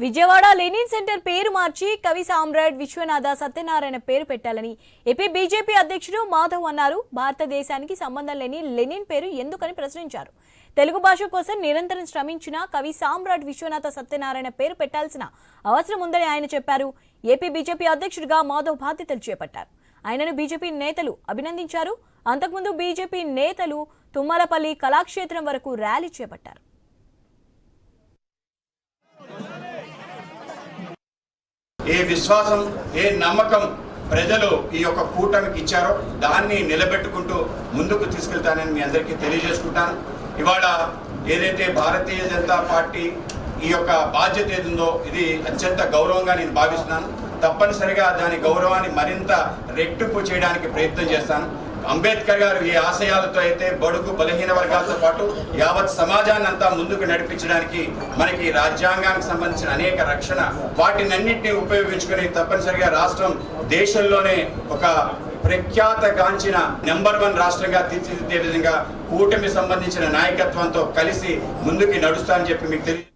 Vijayawada Lenin centre పేరు మార్చి కవి సామ్రాట్ విశ్వనాథ సత్యనారాయణ పేరు పెట్టాలని ఏపీ బీజేపీ అధ్యక్షుడు మాధవ్ అన్నారు. భారతదేశానికి సంబంధం లేని లెనిన్ పేరు ఎందుకని ప్రశ్నించారు. తెలుగు భాష కోసం నిరంతరం శ్రమించిన కవి సామ్రాట్ విశ్వనాథ సత్యనారాయణ పేరు పెట్టాల్సిన అవసరం ఉందని ఆయన చెప్పారు. ఏపీ బీజేపీ అధ్యక్షుడిగా మాధవ్ బాధ్యతలు చేపట్టారు. ఆయనను బీజేపీ నేతలు అభినందించారు. అంతకుముందు బీజేపీ నేతలు తుమ్మలపల్లి కళాక్షేత్రం వరకు ర్యాలీ చేపట్టారు. ఏ విశ్వాసం ఏ నమ్మకం ప్రజలు ఈ యొక్క కూటమికి ఇచ్చారో దాన్ని నిలబెట్టుకుంటూ ముందుకు తీసుకెళ్తానని మీ అందరికీ తెలియజేసుకుంటాను. ఇవాళ ఏదైతే భారతీయ జనతా పార్టీ ఈ యొక్క బాధ్యత ఏదుందో ఇది అత్యంత గౌరవంగా నేను భావిస్తున్నాను. తప్పనిసరిగా దాని గౌరవాన్ని మరింత రెట్టింపు చేయడానికి ప్రయత్నం చేస్తాను. అంబేద్కర్ గారు ఏ ఆశయాలతో అయితే బడుగు బలహీన వర్గాలతో పాటు యావత్ సమాజాన్ని అంతా ముందుకు నడిపించడానికి మనకి రాజ్యాంగానికి సంబంధించిన అనేక రక్షణ వాటినన్నింటినీ ఉపయోగించుకుని తప్పనిసరిగా రాష్ట్రం దేశంలోనే ఒక ప్రఖ్యాతగాంచిన నెంబర్ 1 రాష్ట్రంగా తీర్చిదిద్దే విధంగా కూటమి సంబంధించిన నాయకత్వంతో కలిసి ముందుకు నడుస్తానని చెప్పి మీకు తెలియదు.